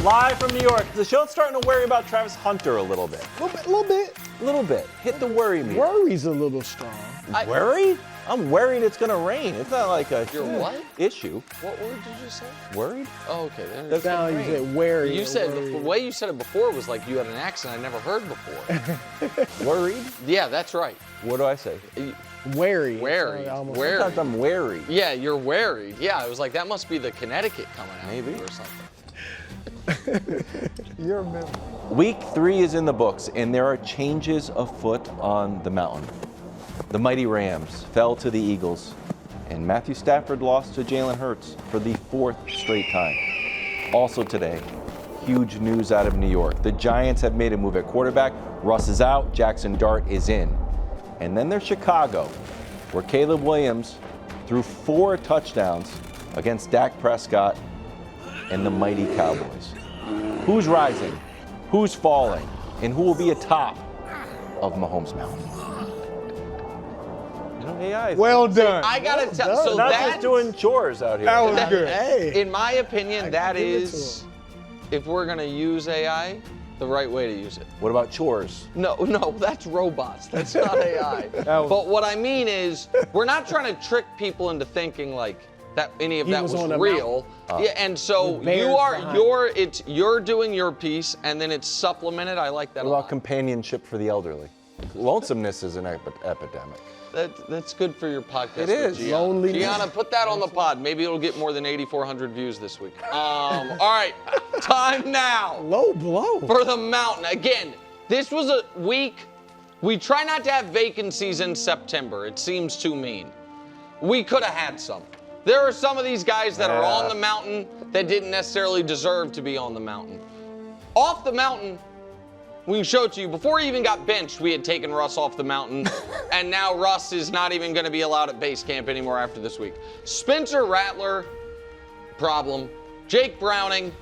Live from New York. The show's starting to worry about Travis Hunter a little bit. A little bit. Hit the worry meter. Worry's a little strong. Worried? I'm worried it's going to rain. It's not like a what? issue. What word did you say? Worried? Oh, okay. There That's Now you said wary. you said the way you said it before was like you had an accent I never heard before. Worried? Yeah, that's right. What do I say? Wary. Wary. Sometimes I'm wary. Yeah, you're worried. Yeah, I was like, that must be the Connecticut coming out Maybe. or something. You're a member. Week 3 is in the books, and there are changes afoot on the mountain. The mighty Rams fell to the Eagles, and Matthew Stafford lost to Jalen Hurts for the 4th straight time. Also today, huge news out of New York. The Giants have made a move at quarterback. Russ is out, Jackson Dart is in. And then there's Chicago, where Caleb Williams threw 4 touchdowns against Dak Prescott and the mighty Cowboys. Who's rising? Who's falling? And who will be atop of Mahomes Mountain? You know, AI is Well done. I gotta tell. So not that's just doing chores out here. That was good. Hey. in my opinion, that give it to is, if we're gonna use AI, the right way to use it. What about chores? No, that's robots. That's not AI. But what I mean is, we're not trying to trick people into thinking like that any of He that was was on the real. Yeah, and so With bears you are behind. you're doing your piece, and then it's supplemented. I like that What a about lot. companionship for the elderly? Lonesomeness is an epidemic. That's good for your podcast. It with is. Gianna. Loneliness. Gianna, put that on the pod. Maybe it'll get more than 8,400 views this week. All right, time now Low blow. for the mountain. Again, this was a week. We try not to have vacancies in September. It seems too mean. We could have had some. There are some of these guys that are on the mountain that didn't necessarily deserve to be on the mountain. Off the mountain, we can show it to you. Before he even got benched, we had taken Russ off the mountain, and now Russ is not even going to be allowed at base camp anymore after this week. Spencer Rattler, problem. Jake Browning,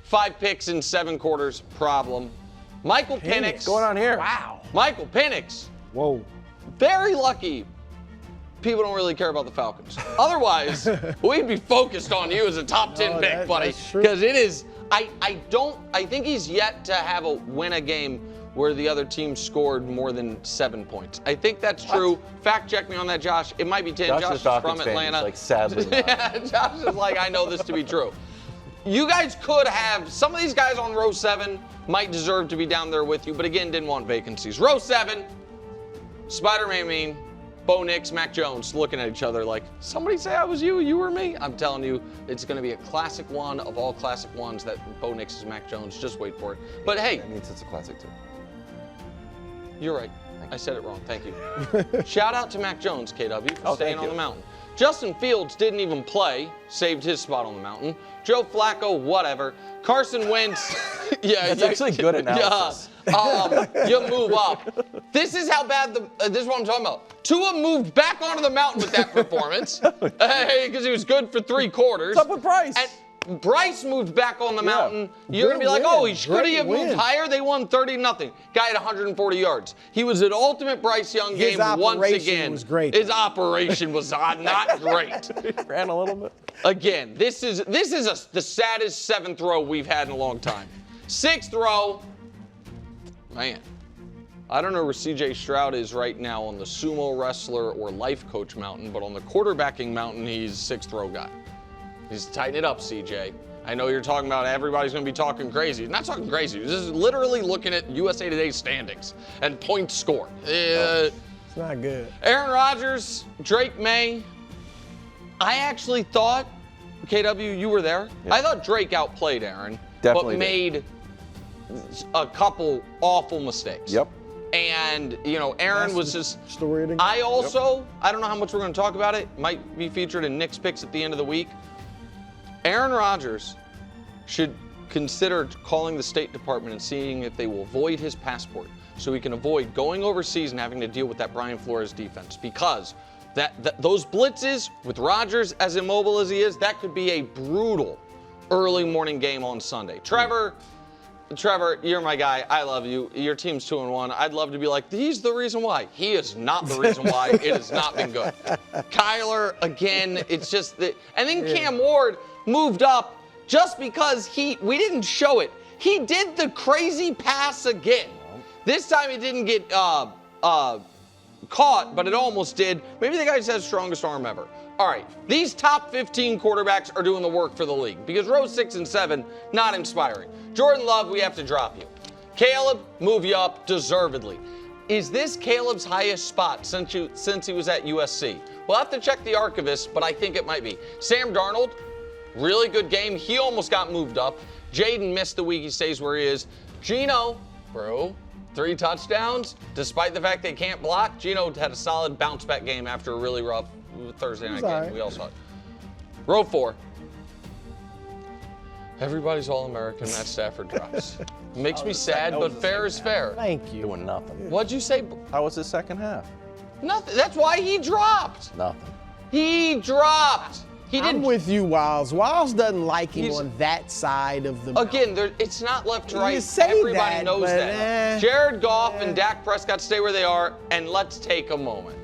5 picks in 7 quarters, problem. Michael Penix. What's going on here? Wow. Michael Penix, Whoa. very lucky. People don't really care about the Falcons. Otherwise, we'd be focused on you as a top 10 pick, buddy. that's true. Because it is, I think he's yet to have win a game where the other team scored more than 7 points. I think that's true. Fact check me on that, Josh. It might be 10. Josh Josh is is Falcons from fan. Atlanta. He's like, sadly not. Yeah, Josh is like, I know this to be true. You guys could have, some of these guys on row 7 might deserve to be down there with you, but again, didn't want vacancies. Row 7, Spider-Man Mean, Bo Nix, Mac Jones looking at each other like, somebody say I was you, you were me. I'm telling you, it's going to be a classic one of all classic ones that Bo Nix is Mac Jones. Just wait for it. But hey, That means it's a classic too. you're right. I said it wrong. Thank you. Shout out to Mac Jones, KW, for Oh, staying thank on you. the mountain. Justin Fields didn't even play, saved his spot on the mountain. Joe Flacco, whatever. Carson Wentz, yeah. That's actually good analysis. You move up. This is how bad this is what I'm talking about. Tua moved back onto the mountain with that performance because he was good for 3 quarters. What's up with Bryce? And Bryce moved back on the Yeah. mountain. You're going to be like, Good oh, win. he should Great have moved win. higher. They won 30-0. Guy had 140 yards. He was an ultimate Bryce Young His game once operation again. was great. His operation was not great. Ran a little bit. Again, this is the saddest 7th row we've had in a long time. 6th row, man. I don't know where CJ Stroud is right now on the sumo wrestler or life coach mountain, but on the quarterbacking mountain, he's 6th row guy. He's tighten it up, CJ. I know you're talking about everybody's going to be talking crazy. He's not talking crazy. This is literally looking at USA Today's standings and points scored. It's not good. Aaron Rodgers, Drake May. I actually thought, KW, you were there. Yeah. I thought Drake outplayed Aaron, Definitely but did. made a couple awful mistakes. Yep. And, Aaron That's was the just. story of the game. I don't know how much we're going to talk about it. Might be featured in Nick's picks at the end of the week. Aaron Rodgers should consider calling the State Department and seeing if they will void his passport so he can avoid going overseas and having to deal with that Brian Flores defense. Because those blitzes with Rodgers as immobile as he is, that could be a brutal early morning game on Sunday. Trevor, you're my guy. I love you. Your team's 2-1. I'd love to be like, he's the reason why. He is not the reason why. It has not been good. Kyler, again, it's just that. And then Cam Ward moved up just because we didn't show it. He did the crazy pass again. This time it didn't get caught, but it almost did. Maybe the guy just has the strongest arm ever. All right, these top 15 quarterbacks are doing the work for the league because rows 6 and 7, not inspiring. Jordan Love, we have to drop you. Caleb, move you up deservedly. Is this Caleb's highest spot since he was at USC? We'll have to check the archivist, but I think it might be. Sam Darnold, really good game. He almost got moved up. Jaden missed the week. He stays where he is. Geno, bro, 3 touchdowns. Despite the fact they can't block, Geno had a solid bounce-back game after a really rough Thursday night game. Right. We all saw it. Row 4. Everybody's All-American. Matt Stafford drops. Makes me sad, but fair is fair. Thank you. Doing nothing. What'd you say? How was his second half? Nothing. That's why he dropped. Nothing. He dropped. He I'm didn't. with you, Wiles. Wiles doesn't like him He's- on that side of the Again, it's not left to You right. say Everybody that, knows but, that. Jared Goff and Dak Prescott stay where they are, and let's take a moment.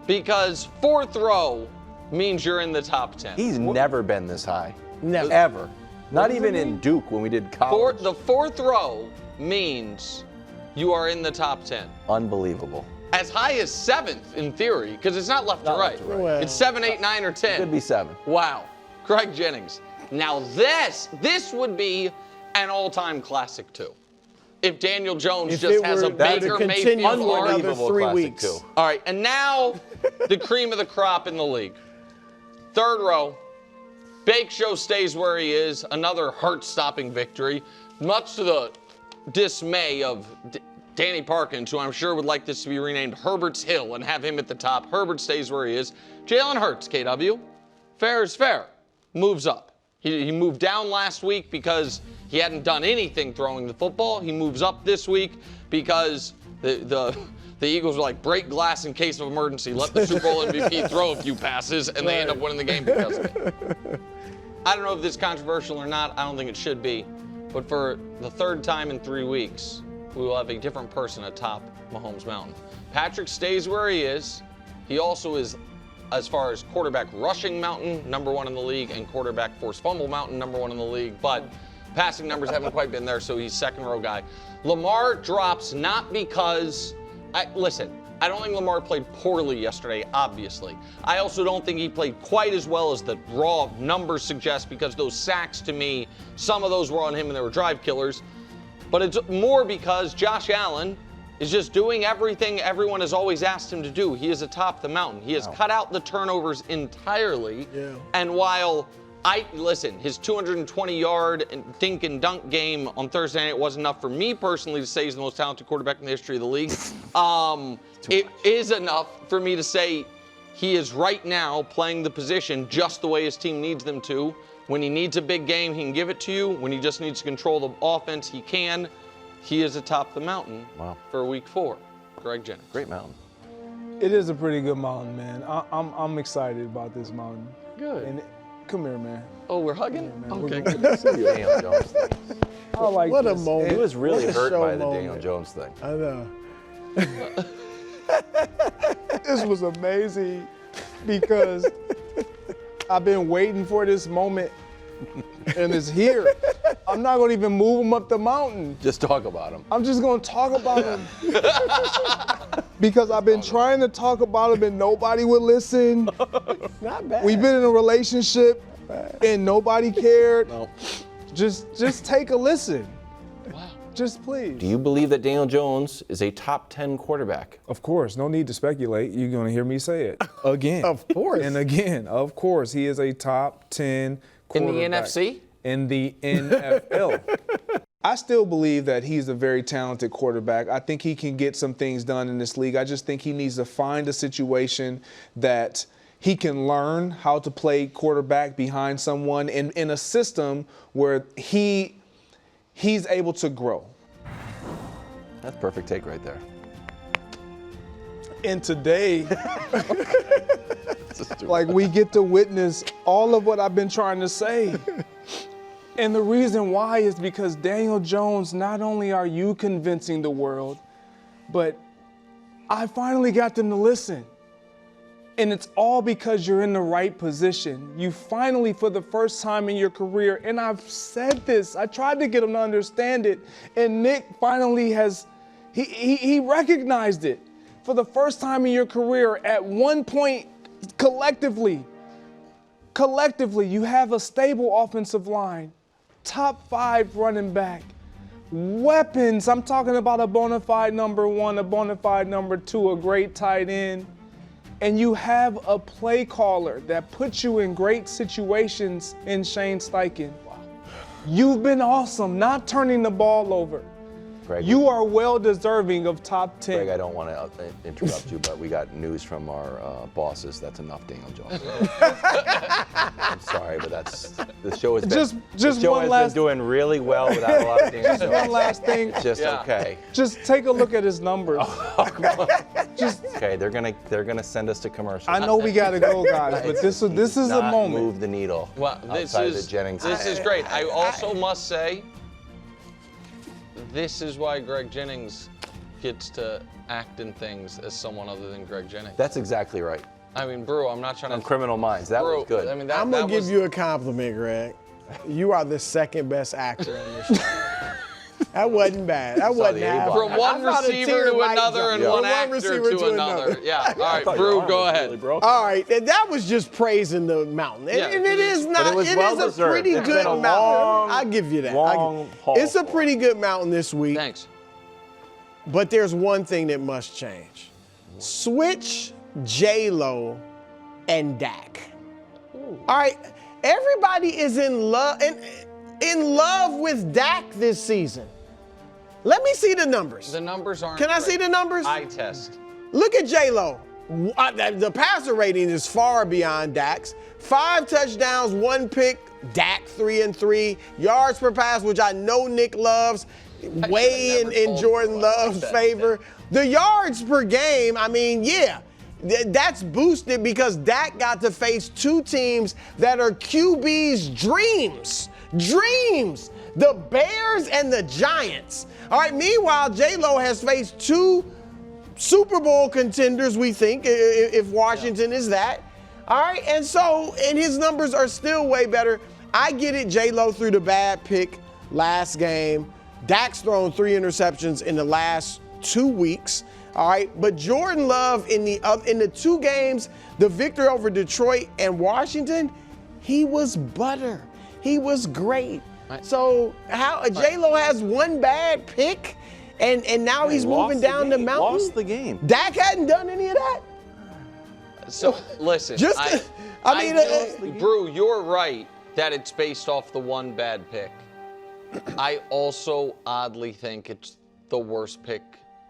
Because 4th row means you're in the top 10. He's never been this high. Never. Ever. Not even in Duke when we did college. The 4th row means you are in the top 10. Unbelievable. As high as 7th in theory, because it's not left to Not right. left to right. Well, It's 7, 8, 9, or 10. Could be 7. Wow. Greg Jennings. Now this would be an all-time classic too. If Daniel Jones If just it has were a to Baker continue Mayfield for arm. another 3 classic, weeks. too. All right, and now the cream of the crop in the league. 3rd row. Bake Show stays where he is. Another heart-stopping victory, much to the dismay of Danny Parkins, who I'm sure would like this to be renamed Herbert's Hill and have him at the top. Herbert stays where he is. Jalen Hurts, KW. Fair is fair. Moves up. He moved down last week because he hadn't done anything throwing the football. He moves up this week because the Eagles were like, break glass in case of emergency. Let the Super Bowl MVP throw a few passes, and they end up winning the game because of it. I don't know if this is controversial or not. I don't think it should be. But for the 3rd time in 3 weeks, we will have a different person atop Mahomes Mountain. Patrick stays where he is. He also is, as far as quarterback rushing mountain, #1 in the league, and quarterback forced fumble mountain, #1 in the league. But passing numbers haven't quite been there, so he's 2nd row guy. Lamar drops not because, listen, I don't think Lamar played poorly yesterday, obviously. I also don't think he played quite as well as the raw numbers suggest, because those sacks, to me, some of those were on him and they were drive killers. But it's more because Josh Allen is just doing everything everyone has always asked him to do. He is atop the mountain. He has cut out the turnovers entirely. Yeah. And while his 220-yard dink and dunk game on Thursday night wasn't enough for me personally to say he's the most talented quarterback in the history of the league. It is enough for me to say he is right now playing the position just the way his team needs them to. When he needs a big game, he can give it to you. When he just needs to control the offense, he can. He is atop the mountain for week 4. Greg Jennings. Great mountain. It is a pretty good mountain, man. I'm excited about this mountain. Good. And come here, man. Oh, we're hugging? man. Okay. Daniel Jones thing. I like What a this. moment. He was really What a hurt show by the moment. Daniel Jones thing. I know. This was amazing because I've been waiting for this moment, and it's here. I'm not going to even move him up the mountain. Just talk about him. I'm just going to talk about him because I've been trying to talk about him and nobody would listen. Not bad. We've been in a relationship and nobody cared. No. Just take a listen. Wow. Just please. Do you believe that Daniel Jones is a top 10 quarterback? Of course, no need to speculate. You're going to hear me say it again. Of course. And again, of course, he is a top 10 In quarterback. the NFC? In the NFL. I still believe that he's a very talented quarterback. I think he can get some things done in this league. I just think he needs to find a situation that he can learn how to play quarterback behind someone in a system where he's able to grow. That's a perfect take right there. And today, like, we get to witness all of what I've been trying to say. And the reason why is because Daniel Jones, not only are you convincing the world, but I finally got them to listen. And it's all because you're in the right position. You finally, for the first time in your career, and I've said this, I tried to get him to understand it, and Nick finally he recognized it. For the first time in your career, at one point, collectively, you have a stable offensive line, top 5 running back, weapons. I'm talking about a bona fide number 1, a bona fide number 2, a great tight end. And you have a play caller that puts you in great situations in Shane Steichen. Wow. You've been awesome, not turning the ball over. Greg, you are well deserving of top 10. Greg, I don't want to interrupt you, but we got news from our bosses. That's enough, Daniel Jones. I'm sorry, but the show has been doing really well without a lot of Daniel Jones. Just one last thing. It's just okay. Just take a look at his numbers. Okay, they're gonna send us to commercial. I know we gotta go, guys, but this is a moment. Move the needle. Well, this is great. I also must say, this is why Greg Jennings gets to act in things as someone other than Greg Jennings. That's exactly right. I mean, Brew, I'm not trying On Criminal Minds, that was good. I mean, I'm going to give you a compliment, Greg. You are the second best actor on this show. That wasn't bad. That wasn't bad. From one receiver to another and one actor to another. Yeah. All right, Brew, go ahead. All right, that was just praising the mountain. And it is not. It is a pretty good mountain. I'll give you that. It's a pretty good mountain this week. Thanks. But there's one thing that must change. Switch J-Lo and Dak. All right, everybody is in love with Dak this season. Let me see the numbers. The numbers aren't. Can I see the numbers? Eye test. Look at J-Lo. The passer rating is far beyond Dak's. 5 touchdowns, 1 pick. Dak 3-3. Yards per pass, which I know Nick loves, way in Jordan Love's favor. The yards per game, I mean, yeah. That's boosted because Dak got to face 2 teams that are QB's dreams. Dreams. The Bears and the Giants. All right, meanwhile, J-Lo has faced 2 Super Bowl contenders, we think, if Washington is that. All right, and his numbers are still way better. I get it, J-Lo threw the bad pick last game. Dak's thrown 3 interceptions in the last 2 weeks. All right, but Jordan Love in the 2 games, the victory over Detroit and Washington, he was butter. He was great. Right. So J-Lo has 1 bad pick, and now he's moving down the mountain. Lost the game. Dak hadn't done any of that. So listen, Brew, you're right that it's based off the 1 bad pick. I also oddly think it's the worst pick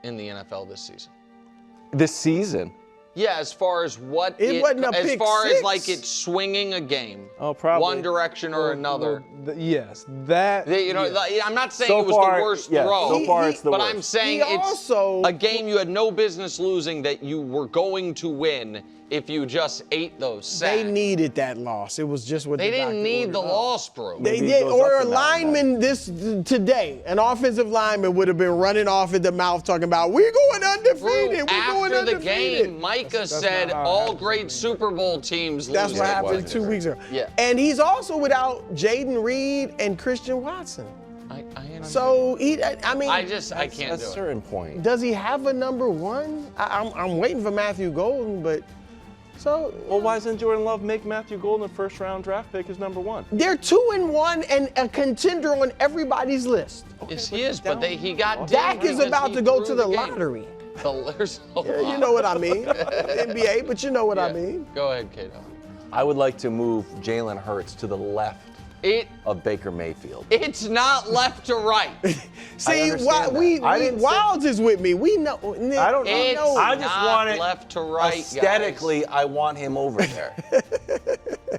in the NFL this season. This season? Yeah, as far as what it wasn't a pick as like it's swinging a game. Oh, probably. One direction or another. Yes, that. I'm not saying it was the worst throw. So far, it's the worst. But I'm saying it's a game you had no business losing that you were going to win if you just ate those sacks. They needed that loss. It was just what they didn't need the loss, bro. They did, or a lineman today, an offensive lineman would have been running off at the mouth talking about, we're going undefeated. After the game, Micah said all great Super Bowl teams lose. That's what happened 2 weeks ago. Yeah. And he's also without Jaden Reed and Christian Watson. I understand. So I can't do it. At a certain point. Does he have a number 1? I'm waiting for Matthew Golden, but. Well, why doesn't Jordan Love make Matthew Golden a first-round draft pick as number 1? They're 2-1 and a contender on everybody's list. Yes, he is, but he got Dak is about to go to the lottery. You know what I mean. NBA, but you know what I mean. Go ahead, Kato. I would like to move Jalen Hurts to the left of Baker Mayfield. It's not left to right. See, Wilds is with me. We know. I don't know. I just want it left to right. Aesthetically, guys. I want him over there.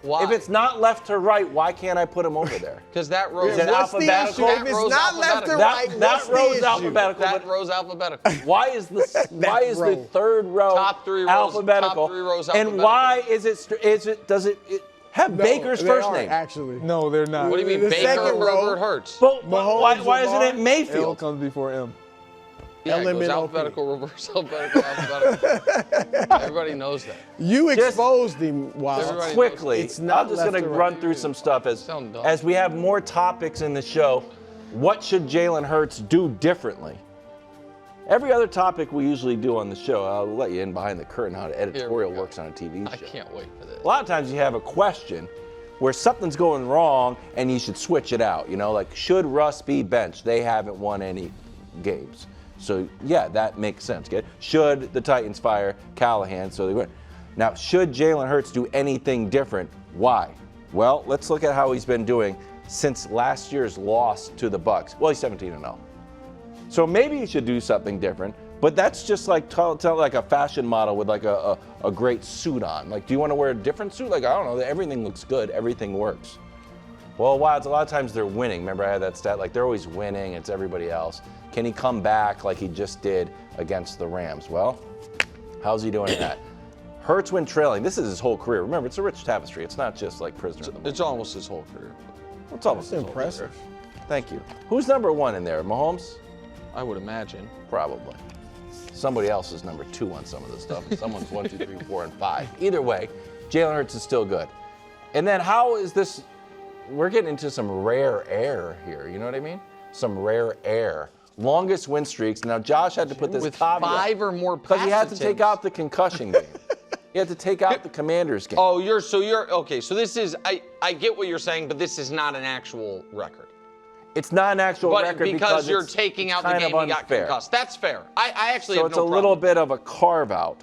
Why? If it's not left to right, why can't I put him over there? Because that rows alphabetical. If it's not left to right, that row's alphabetical. That row's alphabetical. Why is the 3rd row top 3 rows alphabetical? Top 3 rows and alphabetical. why does it have Baker's first name? Actually, no, they're not. What do you mean, Baker or Herbert Hurts? But why isn't it Mayfield? L comes before M. Yeah, it goes LMNOP. alphabetical, reverse alphabetical, alphabetical. Everybody knows that. You exposed him, Wild. Everybody Quickly, It's not I'm just going to left to run right. through some stuff Sound dumb. as we have more topics in the show. What should Jalen Hurts do differently? Every other topic we usually do on the show, I'll let you in behind the curtain how the editorial go. works on a TV show. I can't wait for this. A lot of times you have a question where something's going wrong and you should switch it out. You know, like, should Russ be benched? They haven't won any games. So, yeah, that makes sense. Okay? Should the Titans fire Callahan so they win? Now, should Jalen Hurts do anything different? Why? Well, let's look at how he's been doing since last year's loss to the Bucs. Well, he's 17-0. So maybe he should do something different, but that's just like tell like a fashion model with like a great suit on. Like, do you want to wear a different suit? Like, I don't know, everything looks good, everything works. Well, a lot of times they're winning. Remember I had that stat, like they're always winning, it's everybody else. Can he come back like he just did against the Rams? Well, how's he doing that? Hurts when trailing, this is his whole career. Remember, it's a rich tapestry. It's not just like prisoner of the moment. It's almost his whole career. It's almost That's his whole impressive. career. Thank you. Who's number one in there? Mahomes? I would imagine. Probably. Somebody else is number 2 on some of this stuff. Someone's 1, 2, 3, 4, and 5. Either way, Jalen Hurts is still good. And then how is this? We're getting into some rare air here. You know what I mean? Some rare air. Longest win streaks. Now Josh had to put this With caveat 5 or more because he had to pass take attempts. out the concussion game. He had to take out the Commanders game. Oh, you're okay. So this is I get what you're saying, but this is not an actual record. It's not an actual But record because you're it's taking out the kind game, of he got unfair. concussed. That's fair. I actually So have it's no a problem. little bit of a carve out.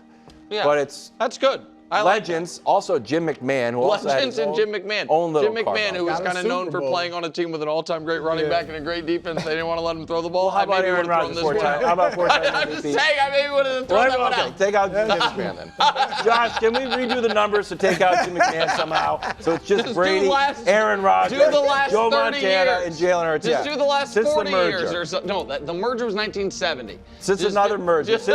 Yeah, But it's that's good. I like that. legends. Also Jim McMahon, who also had Legends his and Jim McMahon. own little Jim McMahon, who was Got a kind of Super known for Bowl. playing on a team with an all-time great running back and a great defense. They didn't want to let him throw the ball. How about Aaron Rodgers? How about 4 times I'm just MVP? saying, I maybe would have thrown that one Okay, out. take out Jim McMahon then. Josh, can we redo the numbers to take out Jim McMahon somehow? So it's just Just Brady, do the last, Aaron Rodgers, do the last Joe 30 Montana, years. and Jalen Hurts. Just Yeah. do the last Since 40 the merger. years or so. No, the merger was 1970. Since Just another do- merger. just-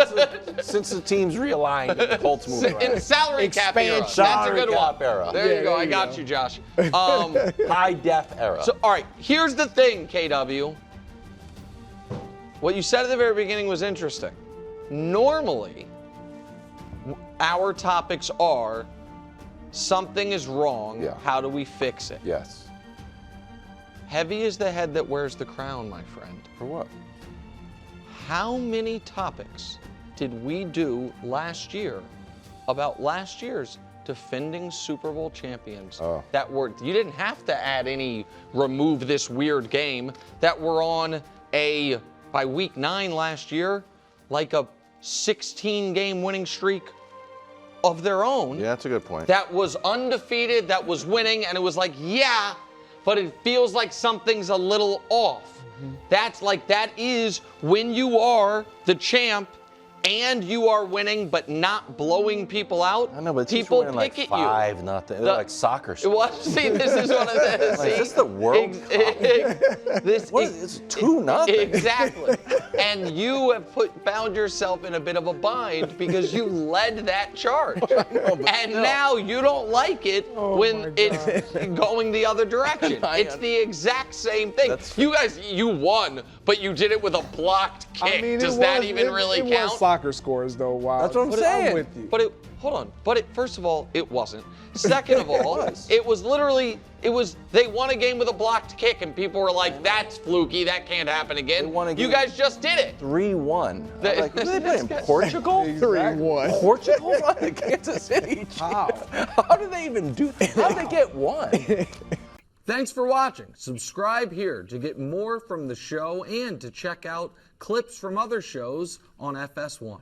Since the teams realigned and the Colts moved In around. salary cap era. Expansion. That's a Salary good cap one. era. There Yeah, you go. there I you got go. you, Josh. High def era. So, all right, here's the thing, KW. What you said at the very beginning was interesting. Normally, our topics are something is wrong. Yeah. How do we fix it? Yes. Heavy is the head that wears the crown, my friend. For what? How many topics did we do last year about last year's defending Super Bowl champions that were, you didn't have to add any remove this weird game, that were on by week 9 last year, like a 16-game winning streak of their own. Yeah, that's a good point. That was undefeated, that was winning, and it was like, yeah, but it feels like something's a little off. That is when you are the champ and you are winning but not blowing people out. I know, but people winning like pick at 5-0. They're like soccer scores. Well, see, this is one of the. Like, is this the World Cup? It's 2-0. Exactly. And you have found yourself in a bit of a bind because you led that charge. And now you don't like it when it's going the other direction. It's the exact same thing. You guys, you won, but you did it with a blocked kick. Does that even really it count? was soccer scores, though. Wow. That's what I'm saying. I'm with you. But hold on. But first of all, it wasn't. Second of all, it was literally, they won a game with a blocked kick, and people were like, that's fluky, that can't happen again. They won a You game. guid just did it. 3-1. Like, who they play in Portugal? 3-1. Portugal run to Kansas City? How? How did they even do that? How did they get 1? Thanks for watching. Subscribe here to get more from the show and to check out clips from other shows on FS1.